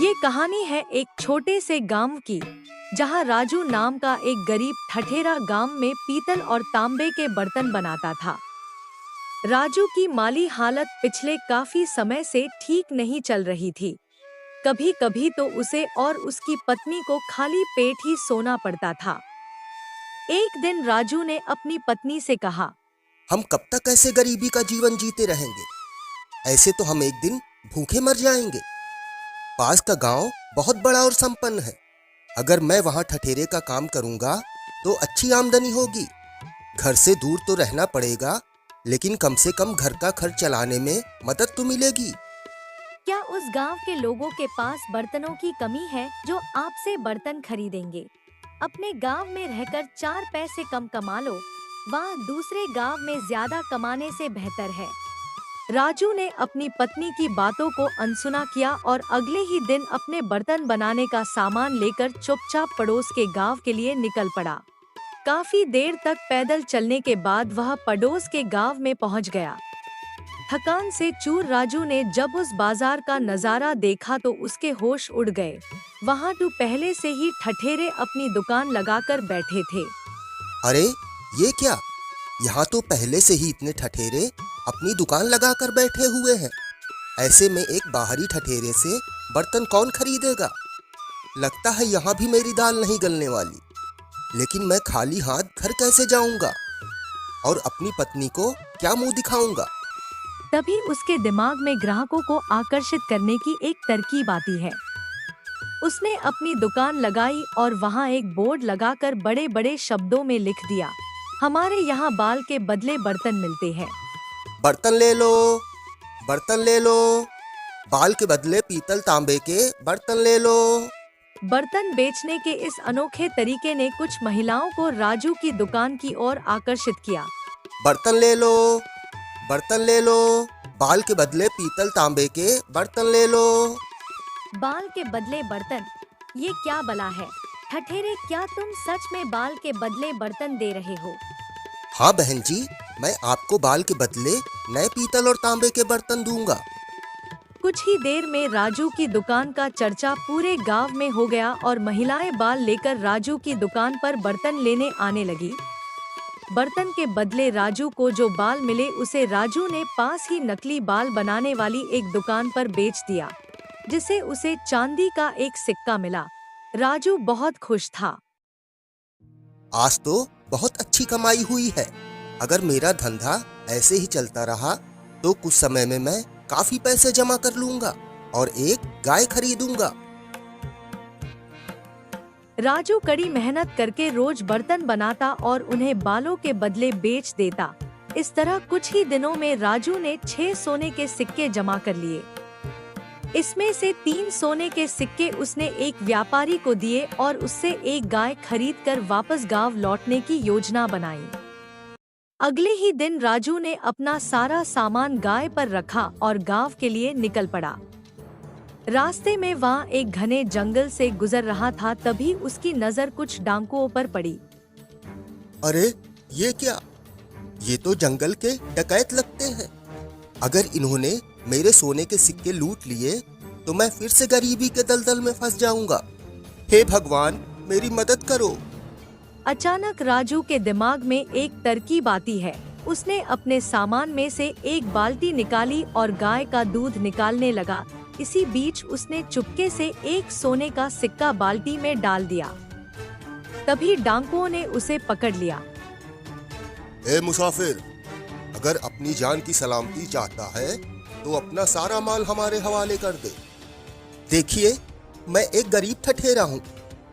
ये कहानी है एक छोटे से गांव की, जहां राजू नाम का एक गरीब ठठेरा गांव में पीतल और तांबे के बर्तन बनाता था। राजू की माली हालत पिछले काफी समय से ठीक नहीं चल रही थी। कभी कभी तो उसे और उसकी पत्नी को खाली पेट ही सोना पड़ता था। एक दिन राजू ने अपनी पत्नी से कहा, हम कब तक ऐसे गरीबी का जीवन जीते रहेंगे? ऐसे तो हम एक दिन भूखे मर जाएंगे। पास का गांव बहुत बड़ा और संपन्न है। अगर मैं वहां ठठेरे का काम करूंगा तो अच्छी आमदनी होगी। घर से दूर तो रहना पड़ेगा, लेकिन कम से कम घर का खर्च चलाने में मदद तो मिलेगी। क्या उस गांव के लोगों के पास बर्तनों की कमी है जो आपसे बर्तन खरीदेंगे? अपने गांव में रहकर 4 पैसे कम कमा लो, वह दूसरे गांव में ज्यादा कमाने से बेहतर है। राजू ने अपनी पत्नी की बातों को अनसुना किया और अगले ही दिन अपने बर्तन बनाने का सामान लेकर चुपचाप पड़ोस के गांव के लिए निकल पड़ा। काफी देर तक पैदल चलने के बाद वह पड़ोस के गांव में पहुंच गया। थकान से चूर राजू ने जब उस बाजार का नजारा देखा तो उसके होश उड़ गए। वहां तो पहले से ही ठठेरे अपनी दुकान लगाकर बैठे थे। अरे ये क्या? यहाँ तो पहले से ही इतने ठठेरे अपनी दुकान लगाकर बैठे हुए हैं। ऐसे में एक बाहरी ठठेरे से बर्तन कौन खरीदेगा? लगता है यहाँ भी मेरी दाल नहीं गलने वाली। लेकिन मैं खाली हाथ घर कैसे जाऊंगा और अपनी पत्नी को क्या मुंह दिखाऊंगा? तभी उसके दिमाग में ग्राहकों को आकर्षित करने की एक तरकीब आती है। उसने अपनी दुकान लगाई और वहां एक बोर्ड लगाकर बड़े बड़े शब्दों में लिख दिया, हमारे यहाँ बाल के बदले बर्तन मिलते हैं। बर्तन ले लो, बर्तन ले लो, बाल के बदले पीतल तांबे के बर्तन ले लो। बर्तन बेचने के इस अनोखे तरीके ने कुछ महिलाओं को राजू की दुकान की ओर आकर्षित किया। बर्तन ले लो, बर्तन ले लो, बाल के बदले पीतल तांबे के बर्तन ले लो। बाल के बदले बर्तन, ये क्या बला है? ठठेरे, क्या तुम सच में बाल के बदले बर्तन दे रहे हो? हाँ बहन जी, मैं आपको बाल के बदले नए पीतल और तांबे के बर्तन दूंगा। कुछ ही देर में राजू की दुकान का चर्चा पूरे गांव में हो गया और महिलाएं बाल लेकर राजू की दुकान पर बर्तन लेने आने लगी। बर्तन के बदले राजू को जो बाल मिले उसे राजू ने पास ही नकली बाल बनाने वाली एक दुकान पर बेच दिया, जिसे उसे चांदी का एक सिक्का मिला। राजू बहुत खुश था। आज तो बहुत अच्छी कमाई हुई है। अगर मेरा धंधा ऐसे ही चलता रहा तो कुछ समय में मैं काफी पैसे जमा कर लूंगा और एक गाय खरीदूंगा। राजू कड़ी मेहनत करके रोज बर्तन बनाता और उन्हें बालों के बदले बेच देता। इस तरह कुछ ही दिनों में राजू ने 6 सोने के सिक्के जमा कर लिए। इसमें से 3 सोने के सिक्के उसने एक व्यापारी को दिए और उससे एक गाय खरीदकर वापस गांव लौटने की योजना बनाई। अगले ही दिन राजू ने अपना सारा सामान गाय पर रखा और गांव के लिए निकल पड़ा। रास्ते में वहाँ एक घने जंगल से गुजर रहा था, तभी उसकी नजर कुछ डाकुओं पर पड़ी। अरे ये क्या? ये तो जंगल के डकैत लगते हैं। अगर इन्होंने मेरे सोने के सिक्के लूट लिए तो मैं फिर से गरीबी के दलदल में फंस जाऊंगा। हे भगवान, मेरी मदद करो। अचानक राजू के दिमाग में एक तरकीब आती है। उसने अपने सामान में से एक बाल्टी निकाली और गाय का दूध निकालने लगा। इसी बीच उसने चुपके से एक सोने का सिक्का बाल्टी में डाल दिया। तभी डाकुओं ने उसे पकड़ लिया। ए मुसाफिर, अगर अपनी जान की सलामती चाहता है तो अपना सारा माल हमारे हवाले कर दे। देखिए, मैं एक गरीब ठठेरा हूँ।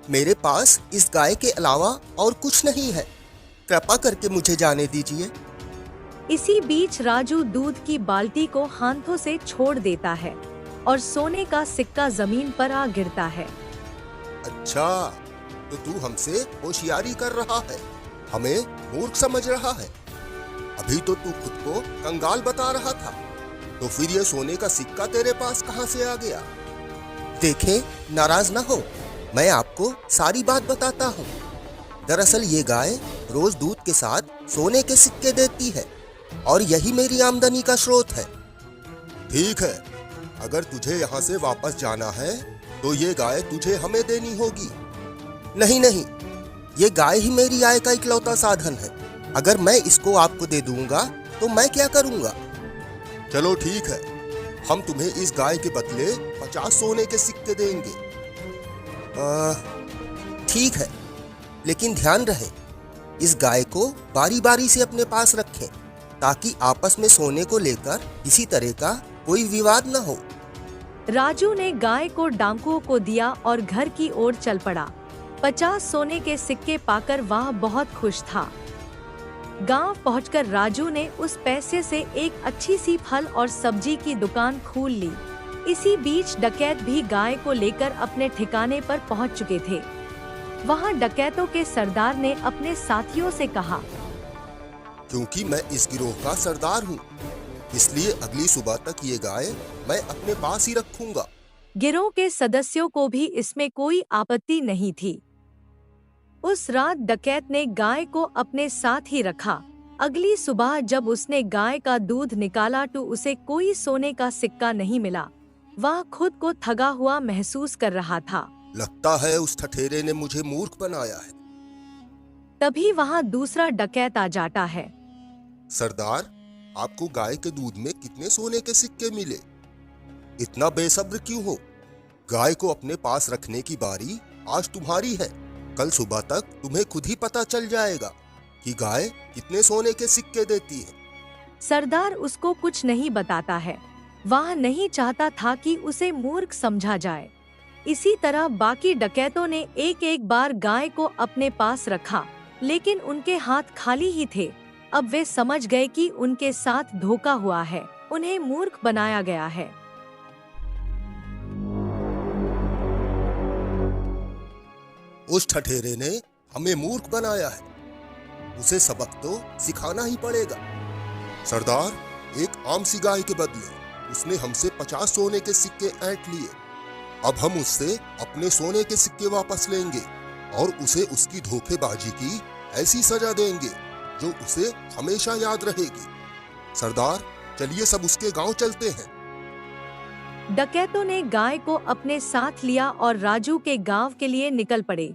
मेरे पास इस गाय के अलावा और कुछ नहीं है। कृपा करके मुझे जाने दीजिए। इसी बीच राजू दूध की बाल्टी को हाथों से छोड़ देता है और सोने का सिक्का जमीन पर आ गिरता है। अच्छा, तो तू हमसे होशियारी कर रहा है, हमें मूर्ख समझ रहा है। अभी तो तू खुद को कंगाल बता रहा था, तो फिर ये सोने का सिक्का तेरे पास कहां से आ गया? देखें, नाराज ना हो, मैं आपको सारी बात बताता हूँ। दरअसल ये गाय रोज दूध के साथ सोने के सिक्के देती है और यही मेरी आमदनी का स्रोत है। ठीक है, अगर तुझे यहाँ से वापस जाना है तो ये गाय तुझे हमें देनी होगी। नहीं नहीं, ये गाय ही मेरी आय का इकलौता साधन है। अगर मैं इसको आपको दे दूंगा तो मैं क्या करूंगा? चलो ठीक है, हम तुम्हें इस गाय के बदले 50 सोने के सिक्के देंगे। ठीक है, लेकिन ध्यान रहे इस गाय को बारी बारी से अपने पास रखें ताकि आपस में सोने को लेकर किसी तरह का कोई विवाद न हो। राजू ने गाय को डाकुओं को दिया और घर की ओर चल पड़ा। 50 सोने के सिक्के पाकर वह बहुत खुश था। गांव पहुंचकर राजू ने उस पैसे से एक अच्छी सी फल और सब्जी की दुकान खोल ली। इसी बीच डकैत भी गाय को लेकर अपने ठिकाने पर पहुंच चुके थे। वहां डकैतों के सरदार ने अपने साथियों से कहा, क्योंकि मैं इस गिरोह का सरदार हूँ, इसलिए अगली सुबह तक ये गाय मैं अपने पास ही रखूंगा। गिरोह के सदस्यों को भी इसमें कोई आपत्ति नहीं थी। उस रात डकैत ने गाय को अपने साथ ही रखा। अगली सुबह जब उसने गाय का दूध निकाला तो उसे कोई सोने का सिक्का नहीं मिला। वह खुद को ठगा हुआ महसूस कर रहा था। लगता है उस ठठेरे ने मुझे मूर्ख बनाया है। तभी वहां दूसरा डकैत आ जाता है। सरदार, आपको गाय के दूध में कितने सोने के सिक्के मिले? इतना बेसब्र क्यों हो? गाय को अपने पास रखने की बारी आज तुम्हारी है। कल सुबह तक तुम्हें खुद ही पता चल जाएगा कि गाय कितने सोने के सिक्के देती है। सरदार उसको कुछ नहीं बताता है। वह नहीं चाहता था कि उसे मूर्ख समझा जाए। इसी तरह बाकी डकैतों ने एक एक बार गाय को अपने पास रखा, लेकिन उनके हाथ खाली ही थे। अब वे समझ गए कि उनके साथ धोखा हुआ है, उन्हें मूर्ख बनाया गया है। उस ठठेरे ने हमें मूर्ख बनाया है, उसे सबक तो सिखाना ही पड़ेगा। सरदार, एक आम सी गाय के बदले उसने हमसे 50 सोने के सिक्के ऐंठ लिए। अब हम उससे अपने सोने के सिक्के वापस लेंगे और उसे उसकी धोखेबाजी की ऐसी सजा देंगे जो उसे हमेशा याद रहेगी। सरदार, चलिए सब उसके गांव चलते हैं। डकैतों ने गाय को अपने साथ लिया और राजू के गांव के लिए निकल पड़े।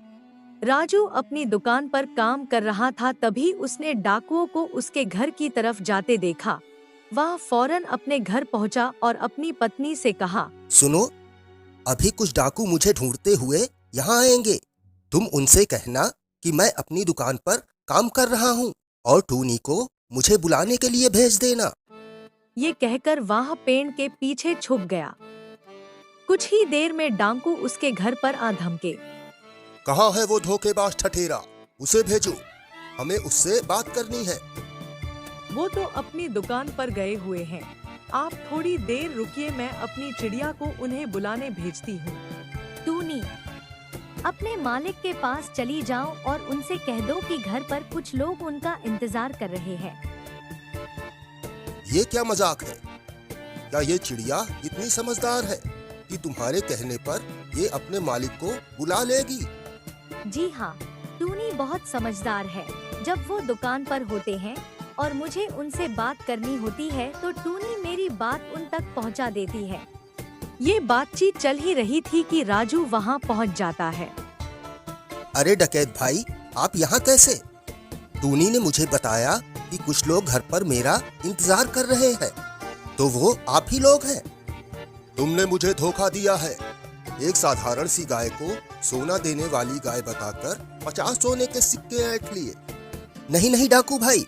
राजू अपनी दुकान पर काम कर रहा था, तभी उसने डाकुओं को उसके घर की तरफ जाते देखा। वह फौरन अपने घर पहुंचा और अपनी पत्नी से कहा, सुनो, अभी कुछ डाकू मुझे ढूंढते हुए यहाँ आएंगे। तुम उनसे कहना कि मैं अपनी दुकान पर काम कर रहा हूँ और टूनी को मुझे बुलाने के लिए भेज देना। ये कहकर वह पेड़ के पीछे छुप गया। कुछ ही देर में डाकू उसके घर पर आ धमके। कहाँ है वो धोखेबाज ठठेरा? उसे भेजो, हमें उससे बात करनी है। वो तो अपनी दुकान पर गए हुए हैं। आप थोड़ी देर रुकिए, मैं अपनी चिड़िया को उन्हें बुलाने भेजती हूँ। टूनी, अपने मालिक के पास चली जाओ और उनसे कह दो कि घर पर कुछ लोग उनका इंतजार कर रहे हैं। ये क्या मजाक है? क्या ये चिड़िया इतनी समझदार है कि तुम्हारे कहने पर ये अपने मालिक को बुला लेगी? जी हाँ, टूनी बहुत समझदार है। जब वो दुकान पर होते हैं और मुझे उनसे बात करनी होती है तो टूनी मेरी बात उन तक पहुंचा देती है। ये बातचीत चल ही रही थी कि राजू वहां पहुंच जाता है। अरे डकैत भाई, आप यहाँ कैसे? टूनी ने मुझे बताया कि कुछ लोग घर पर मेरा इंतजार कर रहे हैं। तो वो आप ही लोग हैं? तुमने मुझे धोखा दिया है। एक साधारण सी गाय को सोना देने वाली गाय बताकर 50 सोने के सिक्के ऐंठ लिए। नहीं नहीं डाकू भाई,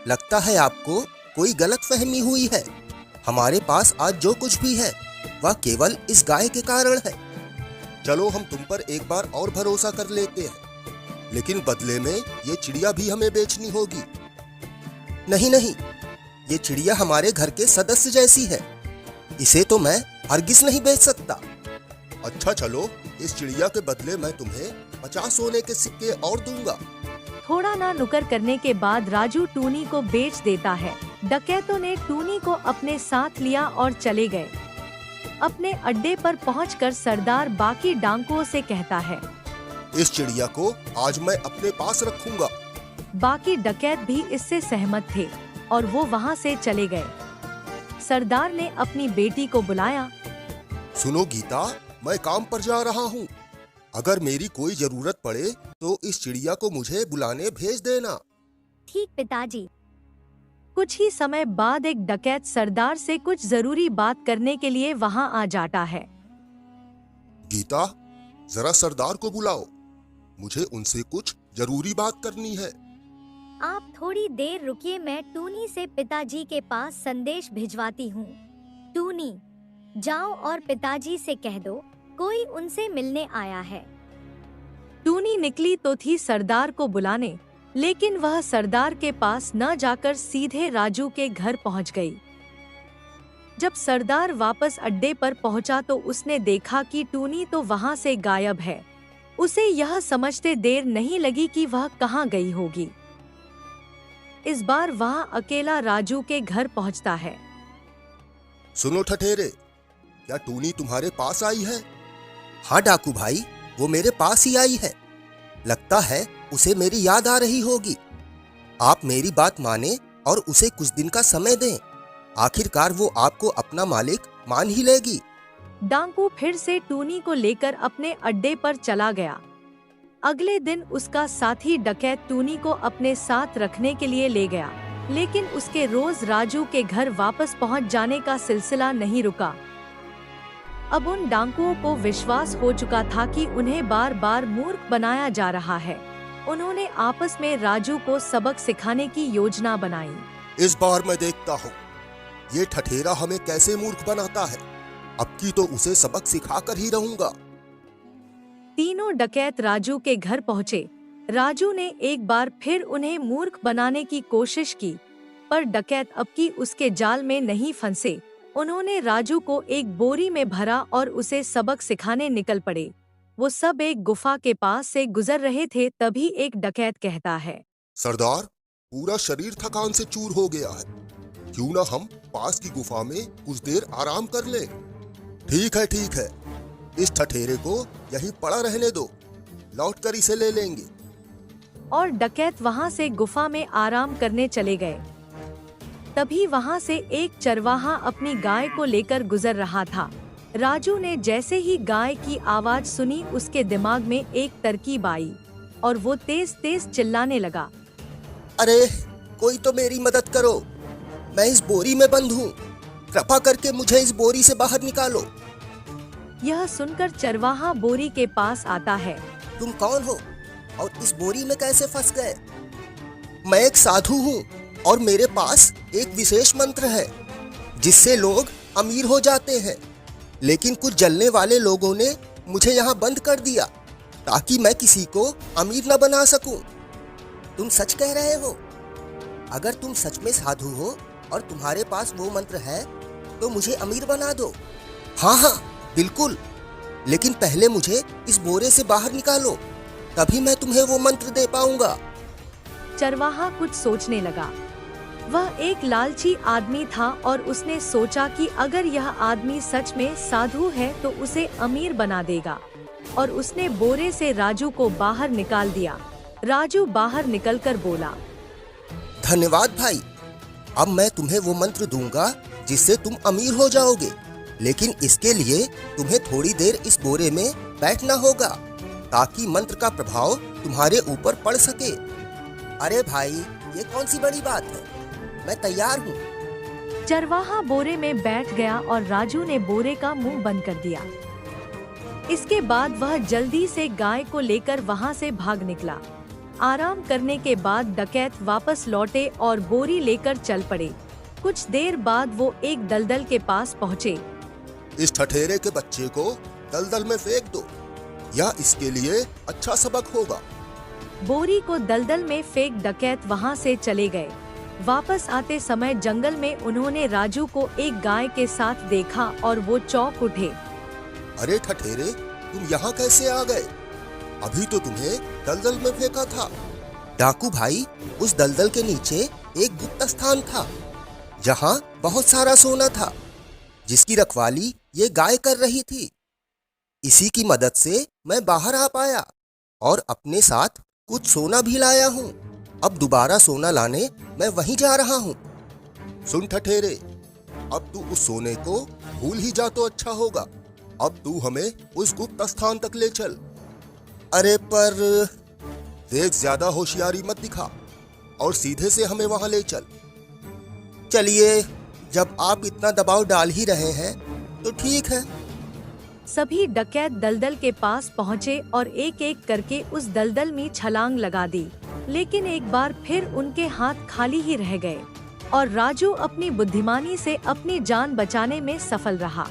लगता है आपको कोई गलतफहमी हुई है। हमारे पास आज जो कुछ भी है वह केवल इस गाय के कारण है। चलो हम तुम पर एक बार और भरोसा कर लेते हैं, लेकिन बदले में ये चिड़िया भी हमें बेचनी होगी। नहीं नहीं, ये चिड़िया हमारे घर के सदस्य जैसी है, इसे तो मैं हरगिज नहीं बेच सकता। अच्छा चलो, इस चिड़िया के बदले मैं तुम्हें 50 सोने के सिक्के और दूंगा। थोड़ा ना नुकर करने के बाद राजू टूनी को बेच देता है। डकैतों ने टूनी को अपने साथ लिया और चले गए। अपने अड्डे पर पहुंचकर सरदार बाकी डाकुओं से कहता है, इस चिड़िया को आज मैं अपने पास रखूंगा। बाकी डकैत भी इससे सहमत थे और वो वहां से चले गए। सरदार ने अपनी बेटी को बुलाया। सुनो गीता, मैं काम पर जा रहा हूँ। अगर मेरी कोई जरूरत पड़े तो इस चिड़िया को मुझे बुलाने भेज देना। ठीक पिताजी। कुछ ही समय बाद एक डकैत सरदार से कुछ जरूरी बात करने के लिए वहां आ जाता है। गीता, जरा सरदार को बुलाओ, मुझे उनसे कुछ जरूरी बात करनी है। आप थोड़ी देर रुकिए, मैं टूनी से पिताजी के पास संदेश भिजवाती हूँ। टूनी, जाओ और पिताजी से कह दो कोई उनसे मिलने आया है। टूनी निकली तो थी सरदार को बुलाने, लेकिन वह सरदार के पास न जाकर सीधे राजू के घर पहुंच गई। जब सरदार वापस अड्डे पर पहुंचा तो उसने देखा कि टूनी तो वहां से गायब है। उसे यह समझते देर नहीं लगी कि वह कहां गई होगी। इस बार वह अकेला राजू के घर पहुंचता है। सुनो ठठेरे, क्या टूनी तुम्हारे पास आई है? हाँ डाकू भाई, वो मेरे पास ही आई है। लगता है उसे मेरी याद आ रही होगी। आप मेरी बात माने और उसे कुछ दिन का समय दें। आखिरकार वो आपको अपना मालिक मान ही लेगी। डाकू फिर से टूनी को लेकर अपने अड्डे पर चला गया। अगले दिन उसका साथी डकैत टूनी को अपने साथ रखने के लिए ले गया, लेकिन उसके रोज राजू के घर वापस पहुंच जाने का सिलसिला नहीं रुका। अब उन डाकुओं को विश्वास हो चुका था कि उन्हें बार बार मूर्ख बनाया जा रहा है। उन्होंने आपस में राजू को सबक सिखाने की योजना बनाई। इस बार मैं देखता हूँ ये ठठेरा हमें कैसे मूर्ख बनाता है। अब की तो उसे सबक सिखा कर ही रहूंगा। तीनों डकैत राजू के घर पहुँचे। राजू ने एक बार फिर उन्हें मूर्ख बनाने की कोशिश की, पर डकैत अब की उसके जाल में नहीं फंसे। उन्होंने राजू को एक बोरी में भरा और उसे सबक सिखाने निकल पड़े। वो सब एक गुफा के पास से गुजर रहे थे, तभी एक डकैत कहता है, सरदार, पूरा शरीर थकान से चूर हो गया है। क्यों ना हम पास की गुफा में कुछ देर आराम कर लें? ठीक है, इस ठठेरे को यहीं पड़ा रहने दो, लौट कर इसे ले लेंगे। और डकैत वहां से गुफा में आराम करने चले गए। तभी वहां से एक चरवाहा अपनी गाय को लेकर गुजर रहा था। राजू ने जैसे ही गाय की आवाज सुनी, उसके दिमाग में एक तरकीब आई और वो तेज तेज चिल्लाने लगा, अरे कोई तो मेरी मदद करो, मैं इस बोरी में बंद हूँ। कृपा करके मुझे इस बोरी से बाहर निकालो। यह सुनकर चरवाहा बोरी के पास आता है। तुम कौन हो और इस बोरी में कैसे फंस गए? मैं एक साधु हूँ और मेरे पास एक विशेष मंत्र है जिससे लोग अमीर हो जाते हैं, लेकिन कुछ जलने वाले लोगों ने मुझे यहाँ बंद कर दिया ताकि मैं किसी को अमीर न बना सकूं। तुम सच कह रहे हो? अगर तुम सच में साधु हो और तुम्हारे पास वो मंत्र है तो मुझे अमीर बना दो। हाँ, बिल्कुल, लेकिन पहले मुझे इस बोरे से बाहर निकालो, तभी मैं तुम्हें वो मंत्र दे पाऊंगा। चरवाहा कुछ सोचने लगा। वह एक लालची आदमी था और उसने सोचा कि अगर यह आदमी सच में साधु है तो उसे अमीर बना देगा, और उसने बोरे से राजू को बाहर निकाल दिया। राजू बाहर निकलकर बोला, धन्यवाद भाई, अब मैं तुम्हें वो मंत्र दूंगा जिससे तुम अमीर हो जाओगे, लेकिन इसके लिए तुम्हें थोड़ी देर इस बोरे में बैठना होगा ताकि मंत्र का प्रभाव तुम्हारे ऊपर पड़ सके। अरे भाई, ये कौन सी बड़ी बात है, मैं तैयार हूँ। चरवाहा बोरे में बैठ गया और राजू ने बोरे का मुंह बंद कर दिया। इसके बाद वह जल्दी से गाय को लेकर वहां से भाग निकला। आराम करने के बाद डकैत वापस लौटे और बोरी लेकर चल पड़े। कुछ देर बाद वो एक दलदल के पास पहुँचे। इस ठठेरे के बच्चे को दलदल में फेंक दो, यह इसके लिए अच्छा सबक होगा। बोरी को दलदल में फेंक डकैत वहां से चले गए। वापस आते समय जंगल में उन्होंने राजू को एक गाय के साथ देखा और वो चौंक उठे। अरे ठठेरे, तुम यहाँ कैसे आ गए? अभी तो तुम्हें दलदल में फेंका था। डाकू भाई, उस दलदल के नीचे एक गुप्त स्थान था जहाँ बहुत सारा सोना था, जिसकी रखवाली ये गाय कर रही थी। इसी की मदद से मैं बाहर आ पाया और अपने साथ कुछ सोना भी लाया हूँ। अब दोबारा सोना लाने मैं वहीं जा रहा हूँ। सुन ठठेरे, अब तू उस सोने को भूल ही जा तो अच्छा होगा। अब तू हमें उस गुप्त स्थान तक ले चल। अरे पर देख, ज्यादा होशियारी मत दिखा और सीधे से हमें वहां ले चल। चलिए, जब आप इतना दबाव डाल ही रहे हैं तो ठीक है। सभी डकैत दलदल के पास पहुँचे और एक एक करके उस दलदल में छलांग लगा दी, लेकिन एक बार फिर उनके हाथ खाली ही रह गए और राजू अपनी बुद्धिमानी से अपनी जान बचाने में सफल रहा।